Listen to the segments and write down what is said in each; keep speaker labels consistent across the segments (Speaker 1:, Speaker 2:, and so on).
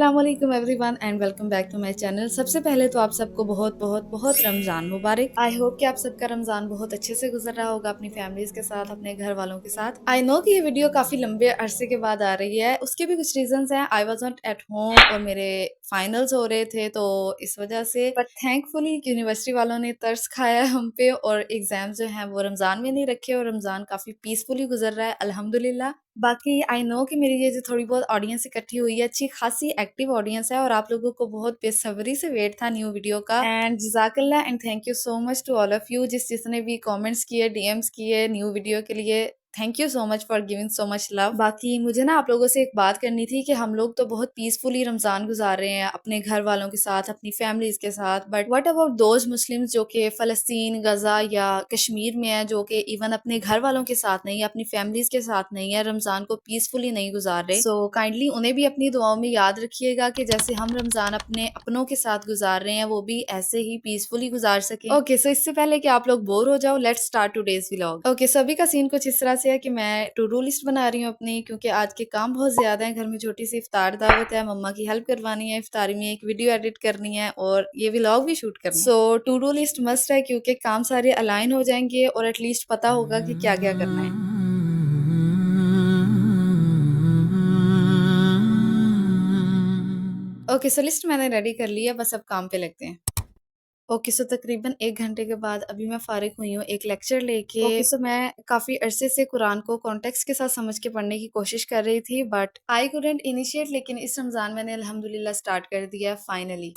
Speaker 1: अस्सलामुअलैकुम everyone and welcome back to my channel. सबसे पहले तो आप सबको बहुत बहुत बहुत रमज़ान मुबारक। आई होप कि आप सबका रमज़ान बहुत अच्छे से गुजर रहा होगा अपनी फैमिलीज के साथ, अपने घर वालों के साथ। आई नो कि ये वीडियो काफ़ी लंबे अरसे के बाद आ रही है, उसके भी कुछ रीजंस हैं। I was not at home और मेरे फाइनल्स हो रहे थे तो इस वजह से, बट थैंकफुली यूनिवर्सिटी वालों ने तरस खाया हम पे और एग्जाम जो है वो रमज़ान में नहीं रखे और रमज़ान काफ़ी पीसफुली गुजर रहा है अल्हम्दुलिल्लाह। बाकी आई नो कि मेरी ये जो थोड़ी बहुत ऑडियंस इकट्ठी हुई है, अच्छी खासी एक्टिव ऑडियंस है और आप लोगों को बहुत बेसब्री से वेट था न्यू वीडियो का। एंड जज़ाकल्लाह and thank you so much to all of you जिसने भी कमेंट्स किए, डीएम्स किए न्यू वीडियो के लिए। Thank you so much for giving so much love. बाकी मुझे ना आप लोगों से एक बात करनी थी कि हम लोग तो बहुत पीसफुली रमजान गुजार रहे हैं अपने घर वालों के साथ, अपनी फैमिलीज के साथ, but what about those Muslims जो कि फलस्तीन, गजा या कश्मीर में है, जो कि इवन अपने घर वालों के साथ नहीं है, अपनी फैमिलीज के साथ नहीं है, रमजान को पीसफुली नहीं गुजार रहे। सो काइंडली उन्हें भी अपनी दुआओं में याद रखिएगा कि जैसे हम रमजान अपने अपनों के साथ गुजार रहे हैं वो भी ऐसे ही पीसफुली गुजार सके। ओके सो इससे पहले कि आप लोग बोर हो जाओ, let's start today's vlog. Okay so अभी का सीन कुछ इस तरह से है कि मैं टू डू लिस्ट बना रही हूँ अपनी, क्योंकि आज के काम बहुत ज्यादा है। घर में छोटी सी इफ्तार दावत है, मम्मा की हेल्प करवानी है, इफ्तारी में एक वीडियो एडिट करनी है और ये व्लॉग भी शूट करना है। सो टू डू लिस्ट मस्ट है क्योंकि काम सारे अलाइन हो जाएंगे और एटलीस्ट पता होगा कि क्या क्या करना है। ओके सो लिस्ट मैंने रेडी कर ली है, बस अब काम पे लगते हैं। ओके सो तकरीबन 1 घंटे के बाद अभी मैं फारिग हुई हूँ एक लेक्चर लेके। ओके सो मैं काफ़ी अरसे से कुरान को कॉन्टेक्स्ट के साथ समझ के पढ़ने की कोशिश कर रही थी, बट आई कुडंट इनिशिएट, लेकिन इस रमज़ान मैंने अल्हम्दुलिल्लाह स्टार्ट कर दिया फाइनली।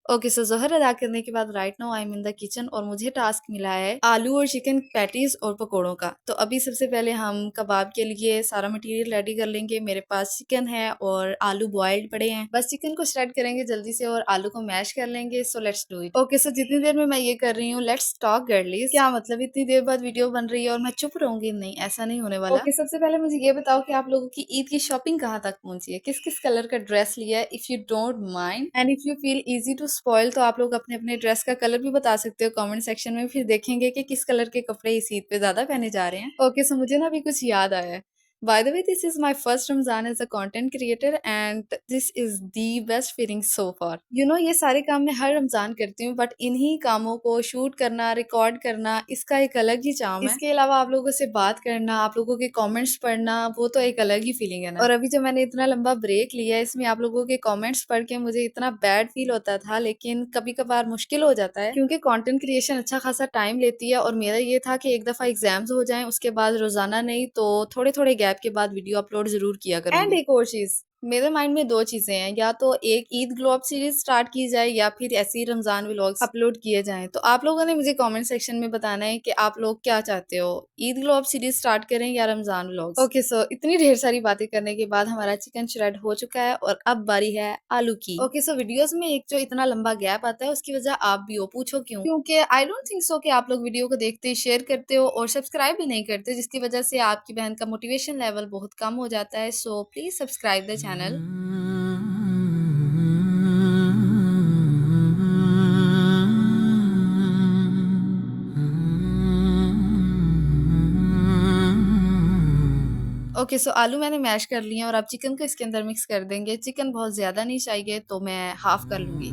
Speaker 1: ओके सो ज़ोहर अदा करने के बाद right now I am in the kitchen और मुझे टास्क मिला है आलू और चिकन पैटीज और पकोड़ों का। तो अभी सबसे पहले हम कबाब के लिए सारा मटेरियल रेडी कर लेंगे। मेरे पास चिकन है और आलू बॉइल्ड पड़े हैं, बस चिकन को श्रेड करेंगे जल्दी से और आलू को मैश कर लेंगे। So let's do it. Okay so जितनी देर में मैं ये कर रही हूँ, लेट्स टॉक गर्लिस। क्या मतलब इतनी देर बाद वीडियो बन रही है और मैं चुप रहूंगी? नहीं, ऐसा नहीं होने वाला। ओके सबसे पहले मुझे ये बताओ कि आप लोगों की ईद की शॉपिंग कहाँ तक पहुंची है, किस किस कलर का ड्रेस लिया है, if you don't mind and if you feel easy to spoil तो आप लोग अपने अपने ड्रेस का कलर भी बता सकते हो कमेंट सेक्शन में, फिर देखेंगे कि किस कलर के कपड़े इस ईद पे ज्यादा पहने जा रहे हैं। ओके सो मुझे ना अभी कुछ याद आया है। By the way this is my first Ramzan as a content creator and this is the best feeling so far. You know ये सारे काम मैं हर रमजान करती हूँ, बट इन्हीं कामों को शूट करना, रिकॉर्ड करना, इसका एक अलग ही चार्म है। इसके अलावा आप लोगों से बात करना, आप लोगों के कमेंट्स पढ़ना, वो तो एक अलग ही फीलिंग है ना। और अभी जो मैंने इतना लंबा ब्रेक लिया है, इसमें आप लोगों के कमेंट्स पढ़ के मुझे इतना बैड फील होता था, लेकिन कभी कभार मुश्किल हो जाता है क्योंकि कंटेंट क्रिएशन अच्छा खासा टाइम लेती है। और मेरा ये था कि एक दफा एग्जाम्स हो जाएं, उसके बाद रोजाना नहीं तो थोड़े थोड़े गैप के बाद वीडियो अपलोड जरूर किया करूंगी। एंड एक और चीज, मेरे माइंड में दो चीजें हैं, या तो एक Eid glow up series start की जाए या फिर ऐसे ही रमजान व्लॉग्स अपलोड किए जाएं। तो आप लोगों ने मुझे कमेंट सेक्शन में बताना है कि आप लोग क्या चाहते हो, Eid glow up series start करें या रमजान व्लॉग्स। ओके सो इतनी ढेर सारी बातें करने के बाद हमारा चिकन श्रेड हो चुका है और अब बारी है आलू की। ओके सो वीडियोस में एक जो इतना लंबा गैप आता है उसकी वजह आप भी हो, पूछो क्यों? क्योंकि आई डोंट थिंक सो कि आप लोग वीडियो को देखते, शेयर करते हो और सब्सक्राइब भी नहीं करते, जिसकी वजह से आपकी बहन का मोटिवेशन लेवल बहुत कम हो जाता है। So please subscribe the channel. Okay so आलू मैंने मैश कर लिए और अब चिकन को इसके अंदर मिक्स कर देंगे। चिकन बहुत ज्यादा नहीं चाहिए तो मैं हाफ कर लूंगी।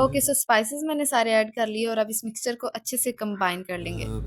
Speaker 1: ओके सो स्पाइसेस मैंने सारे ऐड कर लिए और अब इस मिक्सचर को अच्छे से कंबाइन कर लेंगे।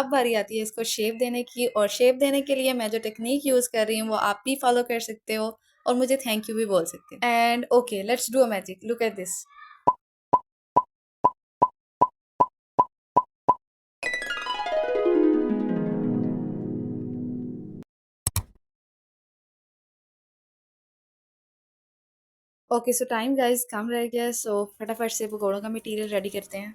Speaker 1: अब बारी आती है इसको शेप देने की, और शेप देने के लिए मैं जो टेक्निक यूज़ कर रही हूँ वो आप भी फॉलो कर सकते हो और मुझे थैंक यू भी बोल सकते हो। And okay, let's do a magic, look at this. Okay, so time guys come रह गया है, सो फटाफट से पकौड़ों का मटेरियल रेडी करते हैं।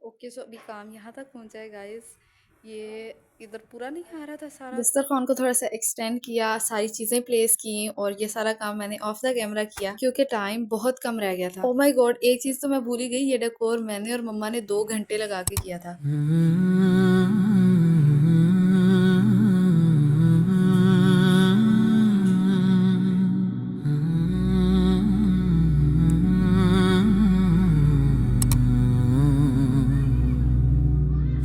Speaker 1: ओके, सो अभी काम यहाँ तक पहुँचा है गाइस। ये इधर पूरा नहीं आ रहा था सारा, दस्तरखान को थोड़ा सा एक्सटेंड किया, सारी चीज़ें प्लेस की, और ये सारा काम मैंने ऑफ द कैमरा किया क्योंकि टाइम बहुत कम रह गया था। ओह माय गॉड, एक चीज़ तो मैं भूल ही गई, ये डेकोर मैंने और मम्मा ने 2 घंटे लगा के किया था।